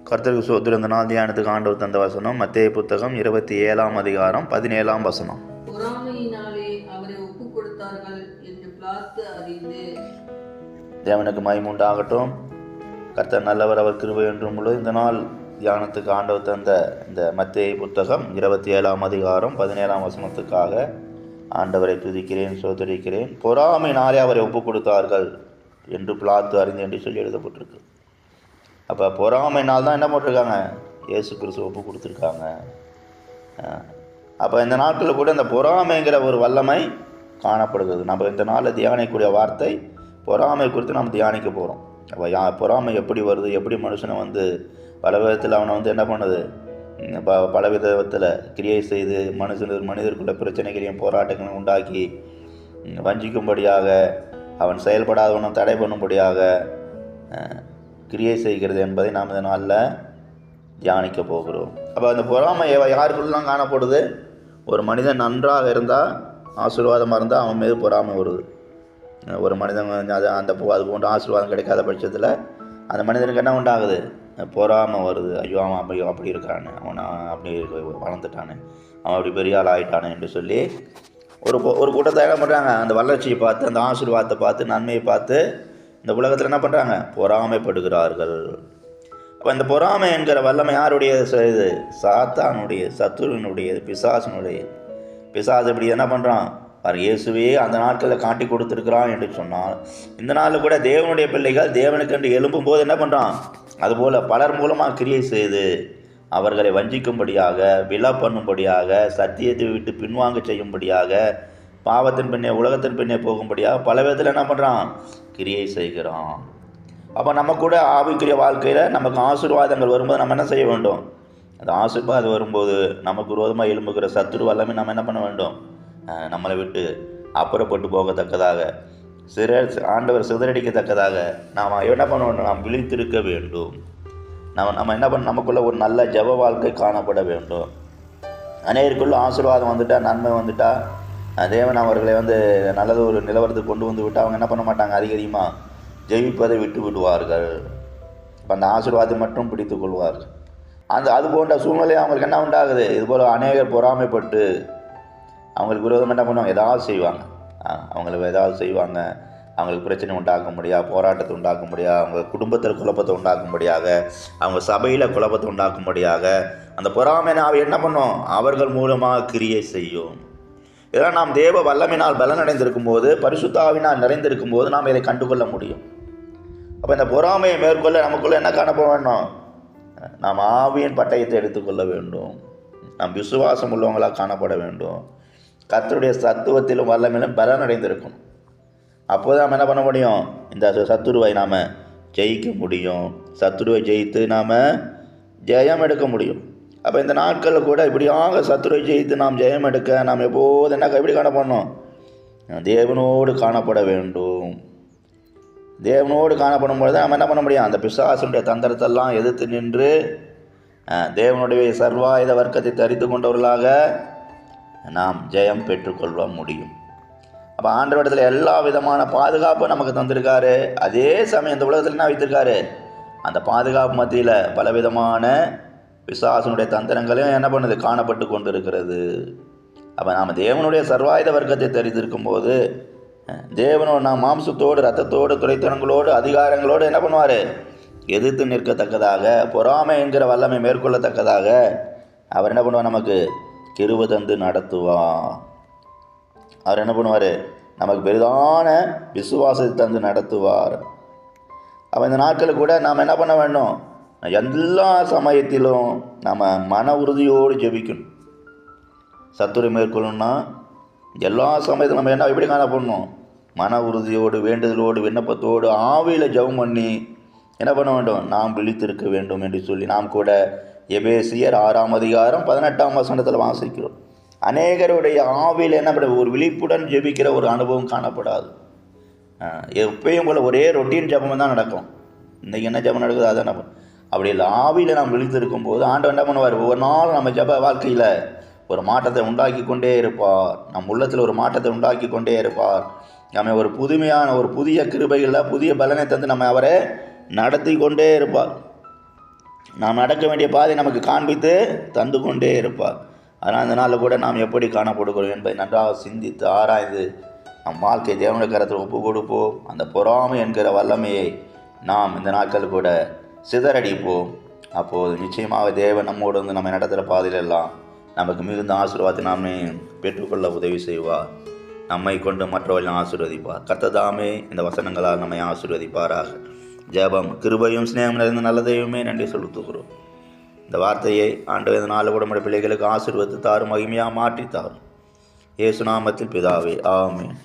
கர்த்தருக்கு சோத்திரம். இந்த நாள் தியானத்துக்கு ஆண்டவர் தந்த வசனம் மத்தேயு புத்தகம் 27ஆம் அதிகாரம் 17ஆம் வசனம். பொறாமையினாலே அவரை ஒப்புக் கொடுத்தார்கள் என்று பிலாத்து அறிந்து. தேவனுக்கு மகிமை உண்டாகட்டும். கர்த்தர் நல்லவர், அவர் கிருபை என்றும் உள்ளது. இந்த நாள் தியானத்துக்கு ஆண்டவர் தந்த இந்த மத்தேயு புத்தகம் 27ஆம் அதிகாரம் 17ஆம் வசனத்துக்காக ஆண்டவரை துதிக்கிறேன், சோதரிக்கிறேன். பொறாமையினாலே அவரை ஒப்புக் கொடுத்தார்கள் என்று பிலாத்து அறிந்து என்று சொல்லி எழுதப்பட்டிருக்கு. அப்போ பொறாமைனால் தான் என்ன போட்டிருக்காங்க, இயேசு கிறிஸ்து ஒப்பு கொடுத்துருக்காங்க. அப்போ இந்த நாட்களில் கூட இந்த பொறாமைங்கிற ஒரு வல்லமை காணப்படுகிறது. நம்ம இந்த நாளில் தியானிக்கக்கூடிய வார்த்தை பொறாமை குறித்து நம்ம தியானிக்க போகிறோம். அப்போ பொறாமை எப்படி வருது, எப்படி மனுஷனை பல விதத்தில் அவனை என்ன பண்ணுது, பல விதத்தில் கிரியை செய்து மனிதருக்குள்ள பிரச்சனைகளையும் போராட்டங்களையும் உண்டாக்கி வஞ்சிக்கும்படியாக, அவன் செயல்படாதவனும் தடை பண்ணும்படியாக கிரியை செய்கிறது என்பதை நாம் இந்த நாளில் தியானிக்க போகிறோம். அப்போ அந்த பொறாமை யாருக்குள்ளலாம் காணப்படுது? ஒரு மனிதன் நன்றாக இருந்தால், ஆசீர்வாதமாக இருந்தால் அவன் மீது பொறாமை வருது. ஒரு மனிதன் அது போன்ற ஆசீர்வாதம் கிடைக்காத பட்சத்தில் அந்த மனிதனுக்கு என்ன உண்டாகுது? பொறாமை வருது. ஐயோ, அவன் அப்படி இருக்கிறானே, அவன் அப்படி வளர்ந்துட்டானே, அவன் அப்படி பெரிய ஆள் ஆகிட்டானே என்று சொல்லி ஒரு கூட்டத்தை என்ன பண்ணுறாங்க, அந்த வளர்ச்சியை பார்த்து, அந்த ஆசீர்வாதத்தை பார்த்து, நன்மையை பார்த்து இந்த உலகத்தில் என்ன பண்ணுறாங்க, பொறாமைப்படுகிறார்கள். அப்போ இந்த பொறாமை என்கிற வல்லமை யாருடைய இது? சாத்தானுடைய, சத்துருவினுடைய, பிசாசனுடைய. பிசாசு இப்படி என்ன பண்ணுறான் பாரு, இயேசுவே அந்த நாட்களில் காட்டி கொடுத்துருக்கிறான் என்று சொன்னால், இந்த நாளில் கூட தேவனுடைய பிள்ளைகள் தேவனுக்கென்று எழும்பும் போது என்ன பண்ணுறான், அதுபோல் பலர் மூலமாக கிரியை செய்து அவர்களை வஞ்சிக்கும்படியாக, விழா பண்ணும்படியாக, சத்தியத்தை விட்டு பின்வாங்க செய்யும்படியாக, பாவத்தின் பின்னே உலகத்தின் பின்னே போகும்படியாக பல விதத்தில் என்ன பண்ணுறான், கிரியை செய்கிறான். அப்போ நம்ம கூட ஆவிக்குரிய வாழ்க்கையில் நமக்கு ஆசீர்வாதங்கள் வரும்போது நம்ம என்ன செய்ய வேண்டும்? அந்த ஆசீர்வாதம் வரும்போது நமக்கு விரோதமாக எழும்புகிற சத்துரு வல்லமை நம்ம என்ன பண்ண வேண்டும்? நம்மளை விட்டு அப்புறப்பட்டு போகத்தக்கதாக, ஆண்டவர் சிதறடிக்கத்தக்கதாக நாம் என்ன பண்ண வேண்டும்? நாம் விழித்திருக்க வேண்டும். நம்ம என்ன பண்ண, நமக்குள்ளே ஒரு நல்ல ஜெப வாழ்க்கை காணப்பட வேண்டும். அநேகருக்குள்ள ஆசீர்வாதம் வந்துட்டால், நன்மை வந்துட்டால், தேவன் அவர்களை நல்லது ஒரு நிலவரத்துக்கு கொண்டு வந்து விட்டு அவங்க என்ன பண்ண மாட்டாங்க, அதிகமாக ஜெயிப்பதை விட்டு விடுவார்கள். இப்போ அந்த ஆசீர்வாதத்தை மட்டும் பிடித்து கொள்வார்கள். அது போன்ற சூழ்நிலை அவங்களுக்கு என்ன உண்டாகுது? இதுபோல் அநேகர் பொறாமைப்பட்டு அவங்களுக்கு விரோதம் என்ன பண்ணுவாங்க, ஏதாவது செய்வாங்க. அவங்களுக்கு ஏதாவது செய்வாங்க, அவங்களுக்கு பிரச்சனை உண்டாக்க முடியாது, போராட்டத்தை உண்டாக்க முடியாது, அவங்க குடும்பத்தில் குழப்பத்தை உண்டாக்கும்படியாக, அவங்க சபையில் குழப்பத்தை உண்டாக்கும்படியாக அந்த பொறாமை என்ன பண்ணும்? அவர்கள் மூலமாக கிரியை செய்யும். இதெல்லாம் நாம் தேவ வல்லமையினால் பலனடைந்திருக்கும் போது, பரிசுத்த ஆவியினால் நிறைந்திருக்கும் போது நாம் இதை கண்டுகொள்ள முடியும். அப்போ இந்த பொறாமையை மேற்கொள்ள நமக்குள்ளே என்ன காணப்பட வேண்டும்? நாம் ஆவியின் பட்டயத்தை எடுத்துக்கொள்ள வேண்டும். நாம் விசுவாசம் உள்ளவங்களாக காணப்பட வேண்டும். கர்த்தருடைய சத்துவத்திலும் வல்லமையிலும் பலனடைந்திருக்கணும். அப்போது நாம் என்ன பண்ண முடியும்? இந்த சத்துருவை நாம் ஜெயிக்க முடியும். சத்துருவை ஜெயித்து நாம் ஜெயம் எடுக்க முடியும். அப்போ இந்த நாட்களில் கூட இப்படியாக சத்துருவை ஜெயித்து நாம் ஜெயம் எடுக்க நாம் எப்போது எப்படி காணப்படணும்? தேவனோடு காணப்பட வேண்டும். தேவனோடு காணப்படும் பொழுது நம்ம என்ன பண்ண முடியும்? அந்த பிசாசுடைய தந்திரத்தெல்லாம் எதிர்த்து நின்று தேவனுடைய சர்வாயுத வர்க்கத்தை தரித்து கொண்டவர்களாக நாம் ஜெயம் பெற்றுக்கொள்ள முடியும். அப்போ ஆண்டவரிடத்தில் எல்லா விதமான பாதுகாப்பும் நமக்கு தந்திருக்காரு. அதே சமயம் இந்த உலகத்தில் என்ன வைத்திருக்காரு? அந்த பாதுகாப்பு மத்தியில் பலவிதமான பிசாசனுடைய தந்திரங்களையும் என்ன பண்ணுது, காணப்பட்டு கொண்டு இருக்கிறது. அப்போ நாம் தேவனுடைய சர்வாயுத வர்க்கத்தை தெரிந்திருக்கும் போது, தேவனோடு நாம் மாம்சத்தோடு, இரத்தத்தோடு, துரைத்தனங்களோடு, அதிகாரங்களோடு என்ன பண்ணுவார்? எதிர்த்து நிற்கத்தக்கதாக, பொறாமை என்கிற வல்லமை மேற்கொள்ளத்தக்கதாக அவர் என்ன பண்ணுவார்? நமக்கு கிருபை தந்து நடத்துவார். அவர் என்ன பண்ணுவார்? நமக்கு பெரிதான விசுவாசத்தை தந்து நடத்துவார். அப்போ இந்த நாட்களில் கூட நாம் என்ன பண்ண வேண்டும்? எல்லா சமயத்திலும் நம்ம மன உறுதியோடு ஜெபிக்கணும். சத்துரை மேற்கொள்ளணும்னா எல்லா சமயத்திலும் நம்ம எப்படி காணப்படணும்? மன உறுதியோடு, வேண்டுதலோடு, விண்ணப்பத்தோடு, ஆவியில் ஜெபம் பண்ணி என்ன பண்ண வேண்டும்? நாம் விழித்திருக்க வேண்டும் என்று சொல்லி நாம் கூட எபேசியர் 6ஆம் அதிகாரம் 18ஆம் வசனத்தில் வாசிக்கிறோம். அநேகருடைய ஆவியில் என்ன பண்ண, ஒரு விழிப்புடன் ஜெபிக்கிற ஒரு அனுபவம் காணப்படாது. எப்பயும் போல் ஒரே ரொட்டீன் ஜெபம் தான் நடக்கும். இன்றைக்கி என்ன ஜெபம் நடக்குது அதான் நம்ம. அப்படி இல்லை, ஆவியில் நாம் விழித்திருக்கும் போது ஆண்டவர் என்ன பண்ணுவார்? ஒவ்வொரு நாளும் நம்ம ஜெப வாழ்க்கையில் ஒரு மாற்றத்தை உண்டாக்கி கொண்டே இருப்பார். நம் உள்ளத்தில் ஒரு மாற்றத்தை உண்டாக்கி கொண்டே இருப்பார். நம்ம ஒரு புதுமையான ஒரு புதிய கிருபைகளில் புதிய பலனை தந்து நம்ம அவரை நடத்தி கொண்டே இருப்பார். நாம் நடக்க வேண்டிய பாதை நமக்கு காண்பித்து தந்து கொண்டே இருப்பார். அதனால் அந்த நாளில் கூட நாம் எப்படி காணப்படுகிறோம் என்பதை நன்றாக சிந்தித்து ஆராய்ந்து நம் வாழ்க்கை தேவனுடைய கரத்தில் ஒப்பு கொடுப்போம். அந்த பொறாமை என்கிற வல்லமையை நாம் இந்த நாட்கள் கூட சிதறடிப்போம். அப்போது நிச்சயமாக தேவன் நம்மோடு வந்து நம்ம நடத்துகிற பாதையிலெல்லாம் நமக்கு மிகுந்த ஆசீர்வாதத்தை நாமே பெற்றுக்கொள்ள உதவி செய்வார். நம்மை கொண்டு மற்றவர்களை ஆசீர்வதிப்பார். கர்த்ததாமே இந்த வசனங்களால் நம்மை ஆசீர்வதிப்பாராக. ஜெபம். கிருபையும் சிநேகம் நிறைந்த நல்ல தெய்வமே நன்றி செலுத்துகிறோம். இந்த வார்த்தையை ஆண்டவர் இந்த நாள் கூட நம்முடைய பிள்ளைகளுக்கு ஆசீர்வதித்து தாரும், மகிமையாக மாற்றி தாரும். இயேசு நாமத்தில் பிதாவே, ஆமென்.